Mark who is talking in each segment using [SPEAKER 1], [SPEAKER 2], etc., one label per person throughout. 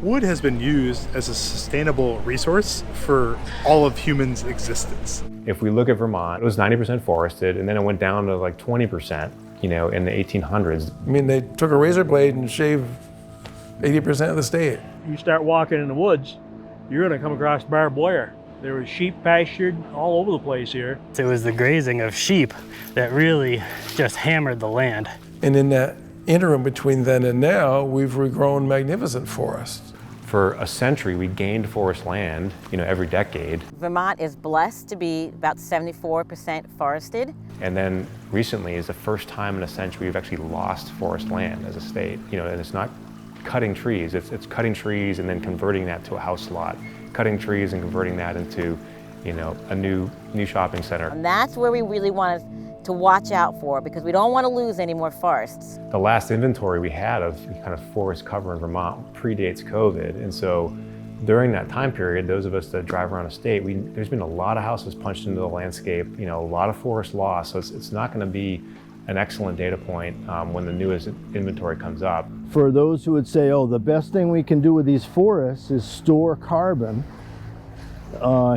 [SPEAKER 1] Wood has been used as a sustainable resource for all of humans' existence.
[SPEAKER 2] If we look at Vermont, it was 90% forested, and then it went down to like 20%, in the 1800s.
[SPEAKER 3] I mean, they took a razor blade and shaved 80% of the state.
[SPEAKER 4] You start walking in the woods, you're gonna come across barbed wire. There was sheep pastured all over the place here.
[SPEAKER 5] It was the grazing of sheep that really just hammered the land.
[SPEAKER 3] And in that interim between then and now, we've regrown magnificent forests.
[SPEAKER 2] For a century, we gained forest land, every decade.
[SPEAKER 6] Vermont is blessed to be about 74% forested.
[SPEAKER 2] And then recently is the first time in a century we've actually lost forest land as a state. And it's not cutting trees, it's cutting trees and then converting that to a house lot. Cutting trees and converting that into, a new shopping center.
[SPEAKER 6] And that's where we really want to watch out for, because we don't want to lose any more forests.
[SPEAKER 2] The last inventory we had of kind of forest cover in Vermont predates COVID, and so during that time period, those of us that drive around the state, there's been a lot of houses punched into the landscape, a lot of forest loss, so it's not going to be an excellent data point when the newest inventory comes up.
[SPEAKER 7] For those who would say, oh, the best thing we can do with these forests is store carbon,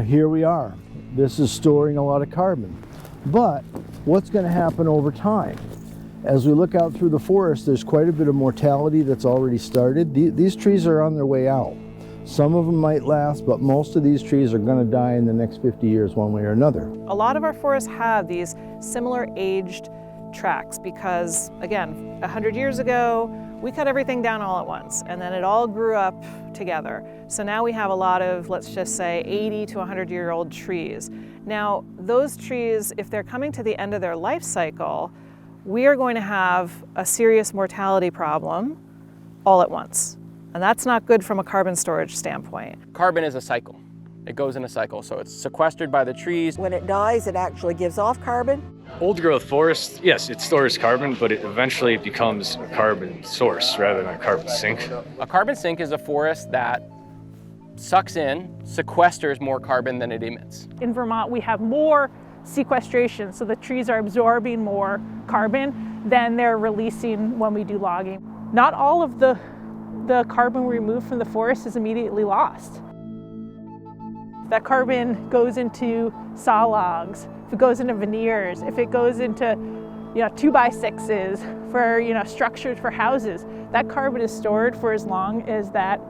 [SPEAKER 7] here we are. This is storing a lot of carbon. But what's going to happen over time? As we look out through the forest, there's quite a bit of mortality that's already started. These trees are on their way out. Some of them might last, but most of these trees are going to die in the next 50 years one way or another.
[SPEAKER 8] A lot of our forests have these similar aged tracks because, again, 100 years ago, we cut everything down all at once, and then it all grew up together. So now we have a lot of, let's just say, 80 to 100-year-old trees. Now, those trees, if they're coming to the end of their life cycle, we are going to have a serious mortality problem all at once. And that's not good from a carbon storage standpoint.
[SPEAKER 9] Carbon is a cycle. It goes in a cycle, so it's sequestered by the trees.
[SPEAKER 10] When it dies, it actually gives off carbon.
[SPEAKER 11] Old growth forest, yes, it stores carbon, but it eventually becomes a carbon source rather than a carbon sink.
[SPEAKER 9] A carbon sink is a forest that sucks in, sequesters more carbon than it emits.
[SPEAKER 8] In Vermont, we have more sequestration, so the trees are absorbing more carbon than they're releasing when we do logging. Not all of the carbon we remove from the forest is immediately lost. That carbon goes into saw logs, if it goes into veneers, if it goes into 2x6s for structures for houses, that carbon is stored for as long as that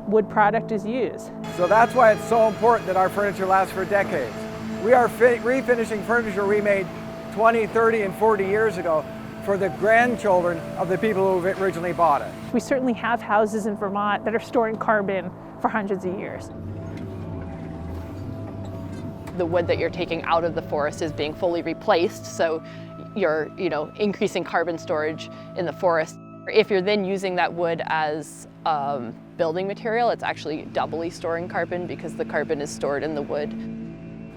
[SPEAKER 8] wood product is used.
[SPEAKER 12] So that's why it's so important that our furniture lasts for decades. We are refinishing furniture we made 20, 30, and 40 years ago for the grandchildren of the people who originally bought it.
[SPEAKER 8] We certainly have houses in Vermont that are storing carbon for hundreds of years.
[SPEAKER 13] The wood that you're taking out of the forest is being fully replaced, so you're increasing carbon storage in the forest. If you're then using that wood as building material, it's actually doubly storing carbon because the carbon is stored in the wood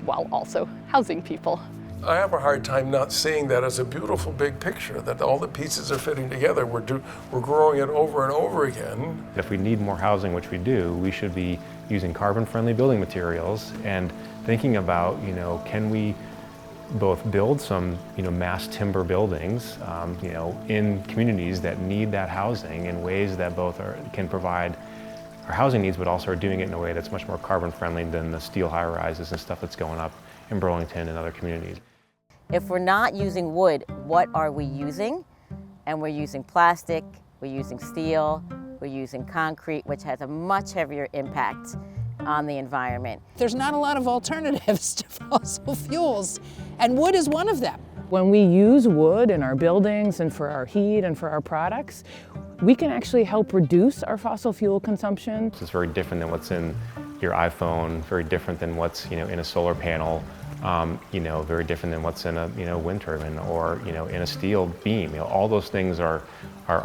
[SPEAKER 13] while also housing people.
[SPEAKER 3] I have a hard time not seeing that as a beautiful big picture, that all the pieces are fitting together. We're growing it over and over again.
[SPEAKER 2] If we need more housing, which we do, we should be using carbon-friendly building materials and thinking about, can we both build some, mass timber buildings, in communities that need that housing in ways that both can provide our housing needs, but also are doing it in a way that's much more carbon-friendly than the steel high-rises and stuff that's going up in Burlington and other communities.
[SPEAKER 6] If we're not using wood, what are we using? And we're using plastic, we're using steel, we're using concrete, which has a much heavier impact on the environment.
[SPEAKER 14] There's not a lot of alternatives to fossil fuels, and wood is one of them.
[SPEAKER 15] When we use wood in our buildings and for our heat and for our products, we can actually help reduce our fossil fuel consumption.
[SPEAKER 2] It's very different than what's in your iPhone, very different than what's in a solar panel, very different than what's in a wind turbine or in a steel beam. All those things are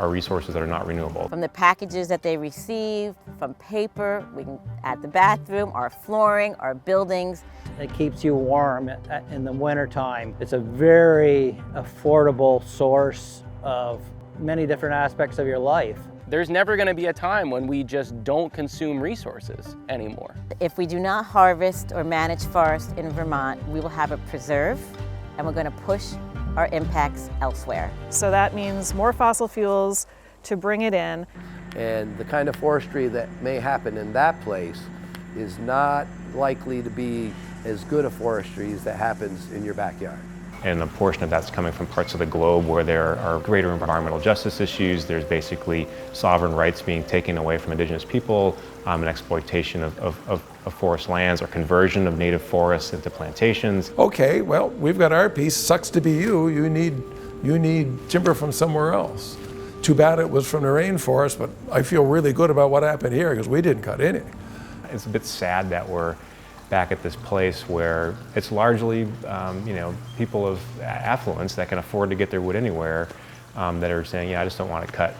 [SPEAKER 2] resources that are not renewable.
[SPEAKER 6] From the packages that they receive, from paper, we can add the bathroom, our flooring, our buildings.
[SPEAKER 16] It keeps you warm in the wintertime. It's a very affordable source of many different aspects of your life.
[SPEAKER 9] There's never going to be a time when we just don't consume resources anymore.
[SPEAKER 6] If we do not harvest or manage forests in Vermont, we will have a preserve, and we're going to push our impacts elsewhere.
[SPEAKER 8] So that means more fossil fuels to bring it in.
[SPEAKER 17] And the kind of forestry that may happen in that place is not likely to be as good a forestry as that happens in your backyard.
[SPEAKER 2] And a portion of that's coming from parts of the globe where there are greater environmental justice issues. There's basically sovereign rights being taken away from indigenous people, and exploitation of forest lands or conversion of native forests into plantations.
[SPEAKER 3] Okay, well, we've got our piece. Sucks to be you. You need timber from somewhere else. Too bad it was from the rainforest, but I feel really good about what happened here because we didn't cut any.
[SPEAKER 2] It's a bit sad that we're back at this place where it's largely, you know, people of affluence that can afford to get their wood anywhere that are saying, yeah, I just don't want to cut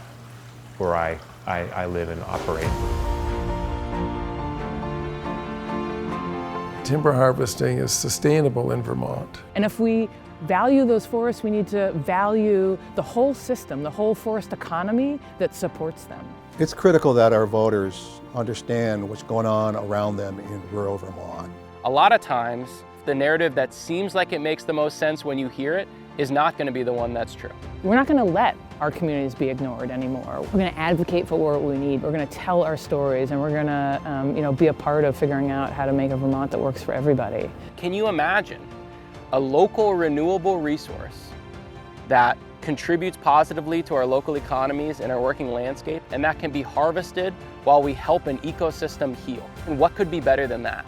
[SPEAKER 2] where I live and operate.
[SPEAKER 3] Timber harvesting is sustainable in Vermont.
[SPEAKER 15] And if we value those forests, we need to value the whole system, the whole forest economy that supports them.
[SPEAKER 18] It's critical that our voters understand what's going on around them in rural Vermont.
[SPEAKER 9] A lot of times, the narrative that seems like it makes the most sense when you hear it is not going to be the one that's true.
[SPEAKER 15] We're not going to let our communities be ignored anymore. We're going to advocate for what we need. We're going to tell our stories, and we're going to you know, be a part of figuring out how to make a Vermont that works for everybody.
[SPEAKER 9] Can you imagine a local renewable resource that contributes positively to our local economies and our working landscape, and that can be harvested while we help an ecosystem heal? And what could be better than that?